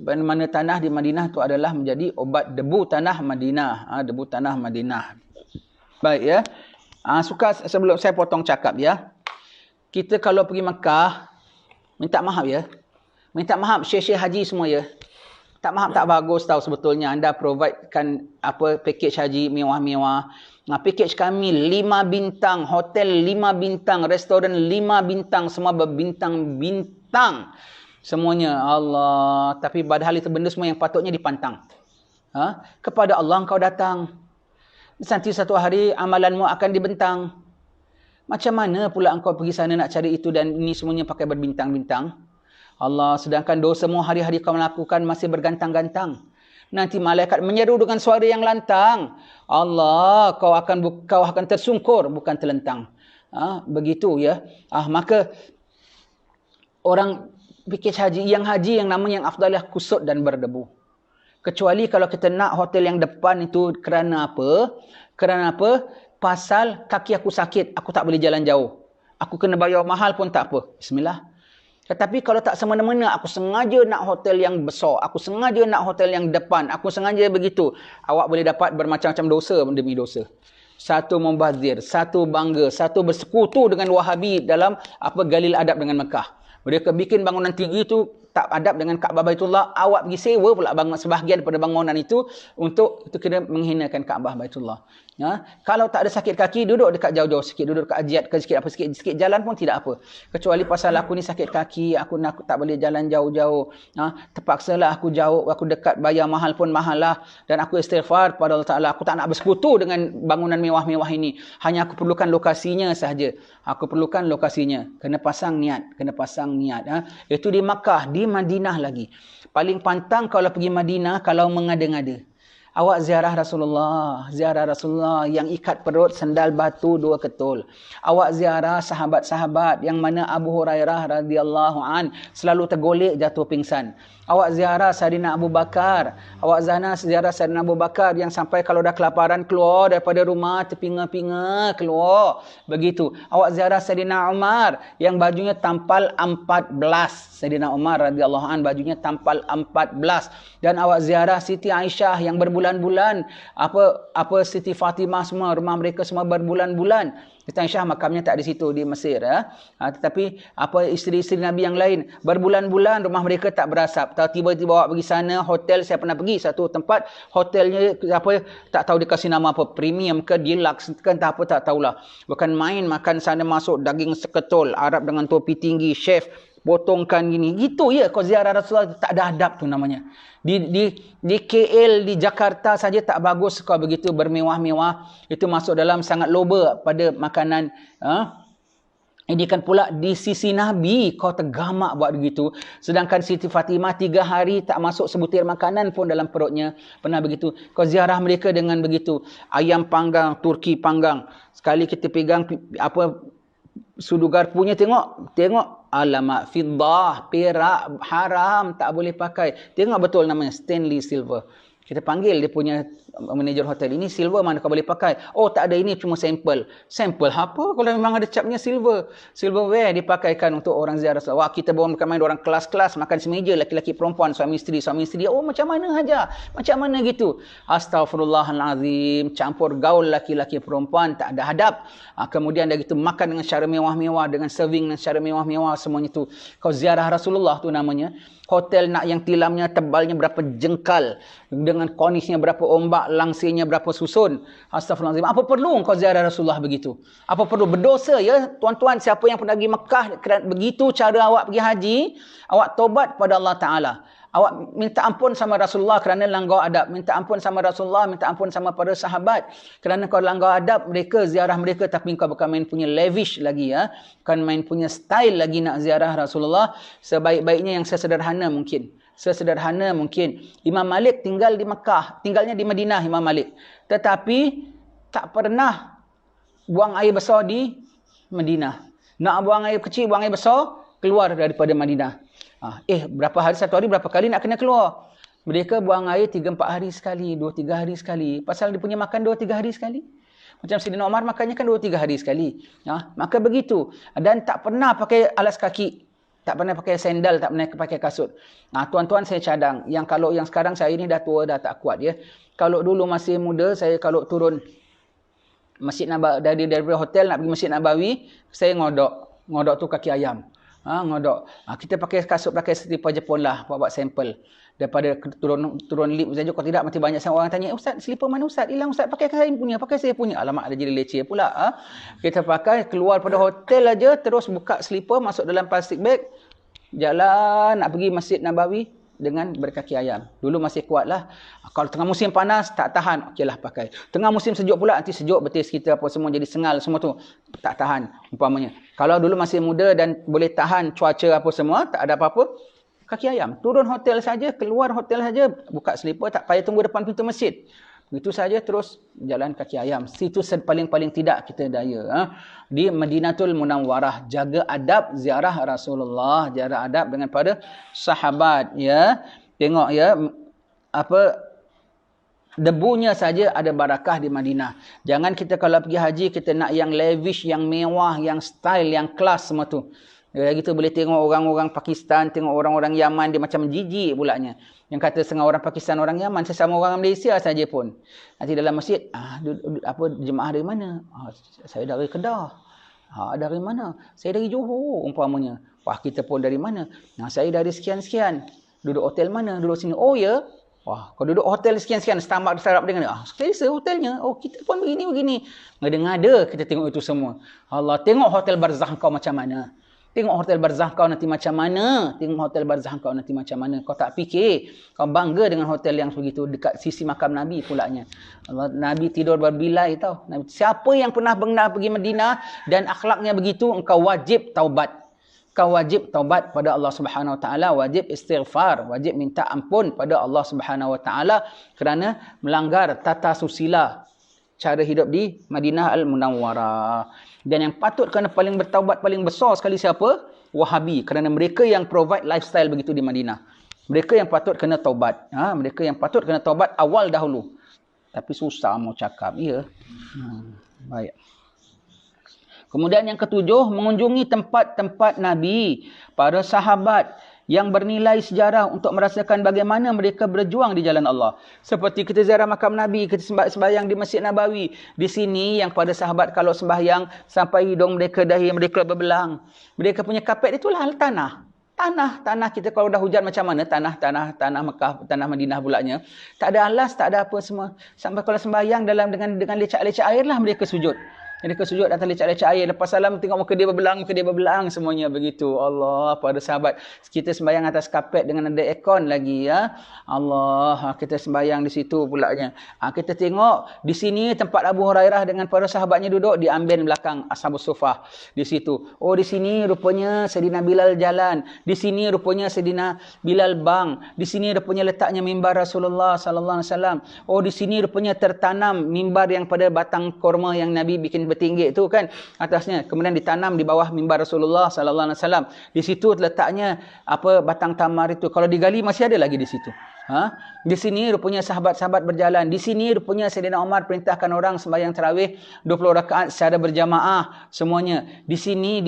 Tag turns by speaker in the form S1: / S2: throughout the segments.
S1: mana tanah di Madinah itu adalah menjadi obat debu tanah Madinah. Debu tanah Madinah. Baik ya. Sebelum saya potong cakap ya. Kita kalau pergi Mekah, minta maaf ya. Minta maaf syekh-syekh haji semua ya. Tak maaf tak bagus tahu sebetulnya anda providekan package haji mewah-mewah. Package kami 5 bintang, hotel 5 bintang, restoran 5 bintang, semua berbintang-bintang. Semuanya Allah, tapi padahal itu benda semua yang patutnya dipantang. Kepada Allah engkau datang. Nanti satu hari amalanmu akan dibentang. Macam mana pula engkau pergi sana nak cari itu dan ini semuanya pakai berbintang-bintang? Allah, sedangkan dosamu hari-hari kau melakukan masih bergantang-gantang. Nanti malaikat menyeru dengan suara yang lantang. Allah, kau akan tersungkur bukan terlentang. Begitu ya. Maka orang package haji yang namanya yang afdalah kusut dan berdebu. Kecuali kalau kita nak hotel yang depan itu kerana apa? Kerana apa? Pasal kaki aku sakit, aku tak boleh jalan jauh. Aku kena bayar mahal pun tak apa. Bismillah. Tetapi kalau tak semena-mena, aku sengaja nak hotel yang besar, aku sengaja nak hotel yang depan, aku sengaja begitu, awak boleh dapat bermacam-macam dosa demi dosa. Satu membazir, satu bangga, satu bersekutu dengan Wahabi dalam galil adab dengan Mekah. Mereka bikin bangunan tinggi itu tak adab dengan Kaabah Baitullah, awak pergi sewa pula sebahagian daripada bangunan itu untuk itu kena menghinakan Kaabah Baitullah. Kalau tak ada sakit kaki, duduk dekat jauh-jauh sikit, duduk dekat ajiat ke sikit jalan pun tidak apa. Kecuali pasal aku ni sakit kaki, aku tak boleh jalan jauh-jauh. Terpaksalah aku jauh, aku dekat, bayar mahal pun mahal lah. Dan aku istighfar kepada Allah Ta'ala. Aku tak nak bersekutu dengan bangunan mewah-mewah ini. Hanya aku perlukan lokasinya sahaja. Aku perlukan lokasinya. Kena pasang niat. Itu di Makkah, di Madinah lagi. Paling pantang kalau pergi Madinah, kalau mengada-ngada. Awak ziarah Rasulullah yang ikat perut sendal batu 2 ketul. Awak ziarah sahabat-sahabat yang mana Abu Hurairah radhiyallahu an selalu tergolek jatuh pingsan. Awak ziarah Saidina Abu Bakar. Awak ziarah Saidina Abu Bakar yang sampai kalau dah kelaparan keluar daripada rumah terpinga-pinga keluar. Begitu. Awak ziarah Saidina Umar yang bajunya tampal 14. Saidina Umar radhiyallahu an bajunya tampal 14. Dan awak ziarah Siti Aisyah yang berbulan-bulan, Siti Fatimah semua, rumah mereka semua berbulan-bulan. Siti Aisyah makamnya tak di situ di Mesir tetapi isteri-isteri Nabi yang lain berbulan-bulan rumah mereka tak berasap. Tiba-tiba awak pergi sana, hotel saya pernah pergi satu tempat, hotelnya tak tahu dikasih nama apa, premium ke deluxe ke entah apa tak tahulah. Bukan main makan sana masuk daging seketul, Arab dengan topi tinggi, chef potongkan gini. Gitu ya kau ziarah Rasulullah, tak ada adab tu namanya. Di KL, di Jakarta saja tak bagus kau begitu bermewah-mewah. Itu masuk dalam sangat loba pada makanan. Ini kan pula di sisi Nabi kau tergamak buat begitu. Sedangkan Siti Fatimah 3 hari tak masuk sebutir makanan pun dalam perutnya. Pernah begitu. Kau ziarah mereka dengan begitu. Ayam panggang, Turki panggang. Sekali kita pegang sudu garpunya, tengok alamak, fiddah, perak, haram, tak boleh pakai. Tengok betul namanya Stanley Silver. Kita panggil dia punya manager hotel, ini silver mana kau boleh pakai? Oh tak ada, ini cuma sampel. Sampel apa kalau memang ada capnya silver? Silverware dipakaikan untuk orang ziarah. Wah, kita bawa main orang kelas-kelas makan semeja, laki-laki perempuan, suami isteri. Oh macam mana haja? Macam mana gitu? Astaghfirullahalazim, campur gaul laki-laki perempuan, tak ada hadap. Kemudian dah gitu makan dengan cara mewah-mewah, dengan serving dengan cara mewah-mewah, semuanya tu. Kau ziarah Rasulullah tu namanya. Hotel nak yang tilamnya tebalnya berapa jengkal, dengan kornisnya berapa ombak, langsirnya berapa susun. Astaghfirullahaladzim. Apa perlu kau ziarah Rasulullah begitu? Apa perlu? Berdosa ya tuan-tuan, siapa yang pernah pergi Mekah, begitu cara awak pergi haji, awak tobat pada Allah Ta'ala. Awak minta ampun sama Rasulullah kerana langgar adab. Minta ampun sama Rasulullah, minta ampun sama para sahabat kerana kau langgar adab mereka, ziarah mereka, tapi kau bukan main punya lavish lagi ya. Bukan main punya style lagi nak ziarah Rasulullah. Sebaik-baiknya yang sesederhana mungkin. Imam Malik tinggal di Mekah, tinggalnya di Madinah Imam Malik. Tetapi tak pernah buang air besar di Madinah. Nak buang air kecil, buang air besar, keluar daripada Madinah. Berapa hari, satu hari berapa kali nak kena keluar? Mereka buang air 3-4 hari sekali, 2-3 hari sekali. Pasal dia punya makan 2-3 hari sekali. Macam Saidina Umar makannya kan 2-3 hari sekali. Maka begitu. Dan tak pernah pakai alas kaki. Tak pernah pakai sandal, tak pernah pakai kasut. Tuan-tuan saya cadang. Kalau yang sekarang saya ni dah tua, dah tak kuat ya. Kalau dulu masih muda, saya kalau turun Masjid Nabawi, daripada hotel nak pergi Masjid Nabawi, saya ngodok. Ngodok tu kaki ayam. Ngodok. Kita pakai kasut, pakai selipar Jepun lah, buat sampel. Daripada turun lift saja, kalau tidak mesti banyak orang tanya, Ustaz, selipar mana Ustaz? Hilang Ustaz, pakai saya punya, pakai saya punya. Alamak, ada jadi leceh pula. Kita pakai, keluar pada hotel aja, terus buka selipar, masuk dalam plastik bag, jalan nak pergi Masjid Nabawi dengan berkaki ayam. Dulu masih kuat lah. Kalau tengah musim panas, tak tahan, okeylah pakai. Tengah musim sejuk pula, nanti sejuk betis kita apa semua jadi sengal semua tu. Tak tahan, umpamanya. Kalau dulu masih muda dan boleh tahan cuaca apa semua, tak ada apa-apa, kaki ayam. Turun hotel saja, keluar hotel saja, buka selipar, tak payah tunggu depan pintu masjid. Begitu saja terus jalan kaki ayam. Situ paling-paling tidak kita daya. Di Madinatul Munawwarah, jaga adab ziarah Rasulullah, jaga adab dengan pada sahabat ya. Tengok ya, debunya saja ada barakah di Madinah. Jangan kita kalau pergi haji kita nak yang lavish, yang mewah, yang style, yang kelas semua tu. Kita boleh tengok orang-orang Pakistan, tengok orang-orang Yaman, dia macam jijik pulanya. Yang kata setengah orang Pakistan, orang Yaman, sesama orang Malaysia saja pun. Nanti dalam masjid, jemaah dari mana? Saya dari Kedah. Dari mana? Saya dari Johor umpamanya. Wah, kita pun dari mana? Saya dari sekian-sekian. Duduk hotel mana? Duduk sini. Oh ya? Wah, kalau duduk hotel sekian-sekian, Starbucks dengan selesa hotelnya. Oh, kita pun begini-begini. Ngada-ngada kita tengok itu semua. Allah, tengok hotel barzakh kau macam mana. Tengok hotel barzakh kau nanti macam mana. Tengok hotel barzakh kau nanti macam mana. Kau tak fikir. Kau bangga dengan hotel yang begitu dekat sisi makam Nabi pulanya. Allah, Nabi tidur berbilai tau. Siapa yang pernah pergi Madinah dan akhlaknya begitu, engkau wajib taubat. Kau wajib taubat pada Allah Subhanahu Wa Taala, wajib istighfar, wajib minta ampun pada Allah Subhanahu Wa Taala kerana melanggar tata susila cara hidup di Madinah Al-Munawwarah. Dan yang patut kerana paling bertaubat paling besar sekali siapa? Wahabi. Kerana mereka yang provide lifestyle begitu di Madinah. Mereka yang patut kena taubat. Mereka yang patut kena taubat awal dahulu. Tapi susah mau cakap. Ya. Baik. Kemudian yang ketujuh, mengunjungi tempat-tempat Nabi, para sahabat yang bernilai sejarah untuk merasakan bagaimana mereka berjuang di jalan Allah. Seperti kita ziarah makam Nabi, kita sembahyang di Masjid Nabawi. Di sini yang pada sahabat kalau sembahyang sampai hidung mereka, dahi mereka berbelang. Mereka punya kapet itulah tanah. Tanah kita kalau dah hujan macam mana? Tanah Mekah, tanah Madinah pulanya. Tak ada alas, tak ada apa semua. Sampai kalau sembahyang dengan lecak-lecak air lah mereka sujud. Mereka sujud atas lecak-lecak air. Lepas salam tengok muka dia berbelang, semuanya begitu. Allah, pada sahabat. Kita sembahyang atas kapet dengan ada aircon lagi ya. Allah, kita sembahyang di situ pulanya. Kita tengok di sini tempat Abu Hurairah dengan para sahabatnya duduk di amben belakang Ashabus Suffah di situ. Oh, di sini rupanya Sayyidina Bilal jalan. Di sini rupanya Sayyidina Bilal bang. Di sini rupanya letaknya mimbar Rasulullah sallallahu alaihi wasallam. Oh, di sini rupanya tertanam mimbar yang pada batang korma yang Nabi bikin bertinggi itu kan atasnya, kemudian ditanam di bawah mimbar Rasulullah sallallahu alaihi wasallam. Di situ letaknya batang tamar itu. Kalau digali masih ada lagi di situ. Di sini rupanya sahabat-sahabat berjalan. Di sini rupanya Sayyidina Umar perintahkan orang sembahyang tarawih 20 rakaat secara berjamaah semuanya. Di sini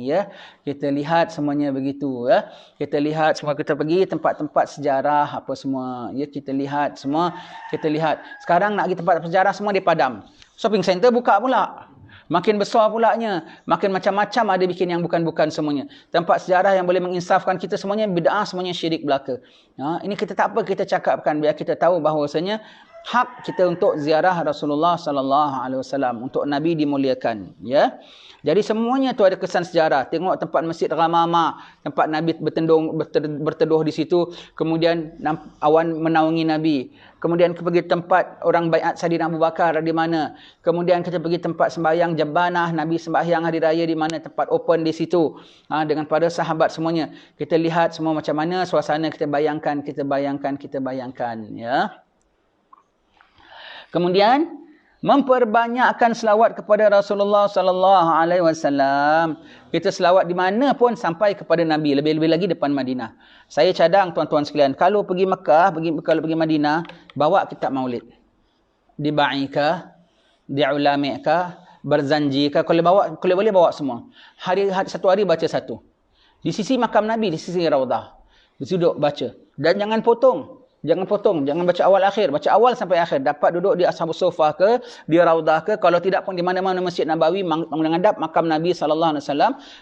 S1: ya. Kita lihat semuanya begitu ya. Kita lihat semua, kita pergi tempat-tempat sejarah apa semua. Ya, kita lihat semua, kita lihat. Sekarang nak pergi tempat sejarah semua dipadam. Shopping center buka pula. Makin besar pulanya. Makin macam-macam ada bikin yang bukan-bukan semuanya. Tempat sejarah yang boleh menginsafkan kita semuanya bid'ah, semuanya syirik belaka. Ini kita tak apa kita cakapkan. Biar kita tahu bahawasanya hak kita untuk ziarah Rasulullah sallallahu alaihi wasallam, untuk Nabi dimuliakan. Ya. Jadi semuanya tu ada kesan sejarah. Tengok tempat Masjid Ghamamah, tempat Nabi berteduh di situ. Kemudian awan menaungi Nabi. Kemudian kita pergi tempat orang baiat Sayyidina Abu Bakar di mana. Kemudian kita pergi tempat sembahyang Jabbanah, Nabi sembahyang hari raya di mana, tempat open di situ. Dengan para sahabat semuanya. Kita lihat semua macam mana suasana, kita bayangkan ya. Kemudian memperbanyakkan selawat kepada Rasulullah sallallahu alaihi wasallam. Kita selawat di mana pun sampai kepada Nabi, lebih-lebih lagi depan Madinah. Saya cadang tuan-tuan sekalian, kalau pergi Mekah, kalau pergi Madinah, bawa kitab Maulid. Di Ba'ika, di Ulamika, Berzanji. Kalau boleh bawa semua. Satu hari baca satu. Di sisi makam Nabi, di sisi Raudah. Duduk baca. Dan jangan potong. Jangan baca awal akhir. Baca awal sampai akhir. Dapat duduk di Ashabus Suffah ke, di Raudah ke. Kalau tidak pun di mana-mana Masjid Nabawi menghadap makam Nabi SAW.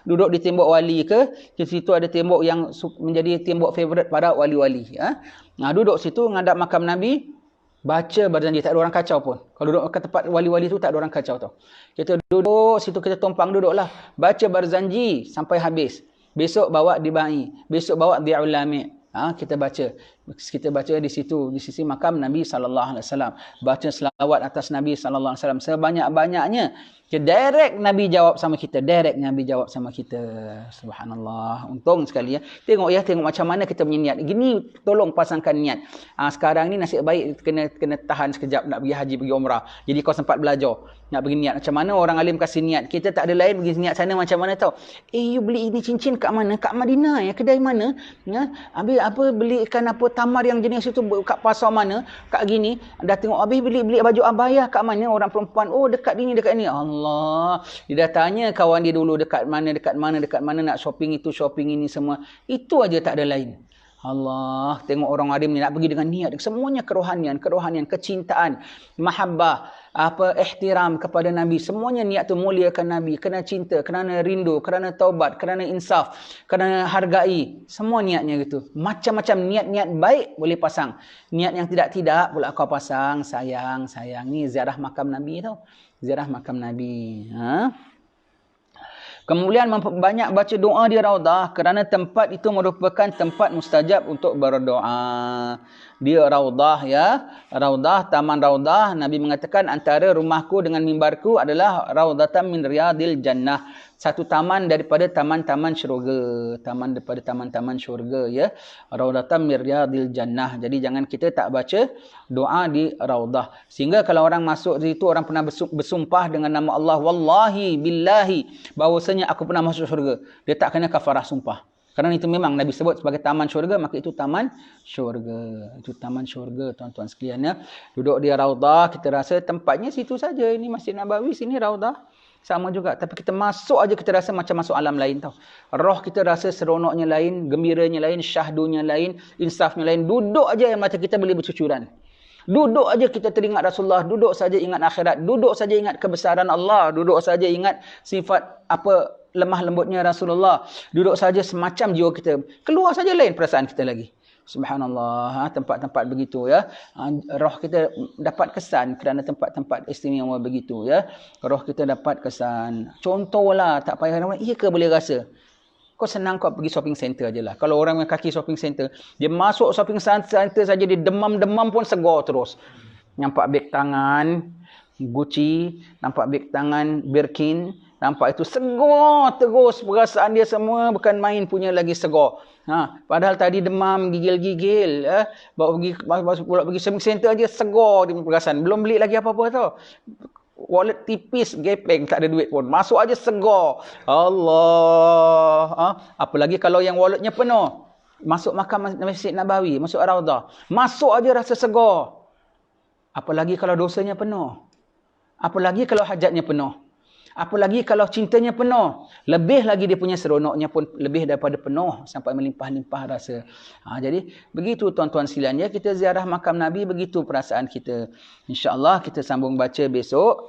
S1: Duduk di tembok wali ke. Di situ ada tembok yang menjadi tembok favourite para wali-wali. Nah, duduk situ menghadap makam Nabi. Baca berzanji, tak ada orang kacau pun. Kalau duduk ke tempat wali-wali tu tak ada orang kacau tau. Kita duduk situ, kita tumpang duduklah. Baca berzanji sampai habis. Besok bawa di ba'i. Besok bawa di ulami'. Kita baca. Kita baca di situ, di sisi makam Nabi SAW. Baca selawat atas Nabi SAW sebanyak-banyaknya. Direct Nabi jawab sama kita. Subhanallah. Untung sekali ya. Tengok macam mana kita punya niat. Gini tolong pasangkan niat. Sekarang ni nasib baik kena tahan sekejap nak pergi haji, pergi umrah. Jadi kau sempat belajar. Nak pergi niat. Macam mana orang alim kasih niat. Kita tak ada lain pergi niat sana macam mana tau. You beli ini cincin kat mana? Kat Madinah ya. Kedai mana? Habis apa belikan apa tamar yang jenis itu kat pasar mana? Kat gini. Dah tengok habis beli baju abayah kat mana? Orang perempuan. Oh dekat ni, dekat ni. Allah. Dia dah tanya kawan dia dulu dekat mana nak shopping itu, shopping ini semua. Itu aja tak ada lain. Allah. Tengok orang alim ni nak pergi dengan niat. Semuanya kerohanian, kecintaan, mahabbah, ihtiram kepada Nabi. Semuanya niat tu muliakan Nabi. Kena cinta, kerana rindu, kerana taubat, kerana insaf, kerana hargai. Semua niatnya gitu. Macam-macam niat-niat baik boleh pasang. Niat yang tidak pula kau pasang. Sayang. Ni ziarah makam Nabi tau. Ziarah makam Nabi. Kemudian memperbanyak baca doa di Raudah kerana tempat itu merupakan tempat mustajab untuk berdoa. Di Raudah ya. Raudah, taman Raudah. Nabi mengatakan antara rumahku dengan mimbarku adalah Raudatan min riyadil jannah. Satu taman daripada taman-taman syurga. Taman daripada taman-taman syurga ya. Raudatan min riyadil jannah. Jadi jangan kita tak baca doa di Raudah. Sehingga kalau orang masuk di situ, orang pernah bersumpah dengan nama Allah. Wallahi billahi. Bahawasanya aku pernah masuk syurga. Dia tak kena kafarah sumpah. Kerana itu memang Nabi sebut sebagai taman syurga, maka itu taman syurga. Itu taman syurga tuan-tuan sekalian ya. Duduk di Raudah, kita rasa tempatnya situ saja. Ini Masjid Nabawi, sini Raudah. Sama juga. Tapi kita masuk aja kita rasa macam masuk alam lain tau. Roh kita rasa seronoknya lain, gembiranya lain, syahdunya lain, insafnya lain. Duduk aja yang mata kita boleh bercucuran. Duduk aja kita teringat Rasulullah. Duduk saja ingat akhirat. Duduk saja ingat kebesaran Allah. Duduk saja ingat sifat lemah lembutnya Rasulullah. Duduk saja semacam jiwa kita. Keluar saja lain perasaan kita lagi. Subhanallah. Tempat-tempat begitu ya. Roh kita dapat kesan kerana tempat-tempat istimewa begitu ya. Roh kita dapat kesan. Contohlah, tak payah nama. Iya ke boleh rasa? Kau senang kau pergi shopping center je lah. Kalau orang yang kaki shopping center, dia masuk shopping center saja, dia demam-demam pun segar terus. Nampak beg tangan Gucci, nampak beg tangan Birkin, nampak itu segar terus. Perasaan dia semua bukan main punya lagi segar. Padahal tadi demam, gigil-gigil. Bawa pergi shopping center aja segar dia perasaan. Belum beli lagi apa-apa tau. Wallet tipis, gepeng, tak ada duit pun. Masuk aja segar. Allah. Apalagi kalau yang walletnya penuh. Masuk makam Masjid Nabawi, masuk Raudah. Masuk aja rasa segar. Apalagi kalau dosanya penuh. Apalagi kalau hajatnya penuh. Apalagi kalau cintanya penuh. Lebih lagi dia punya seronoknya pun lebih daripada penuh. Sampai melimpah-limpah rasa. Jadi begitu tuan-tuan sekalian ya. Kita ziarah makam Nabi, begitu perasaan kita. InsyaAllah kita sambung baca besok.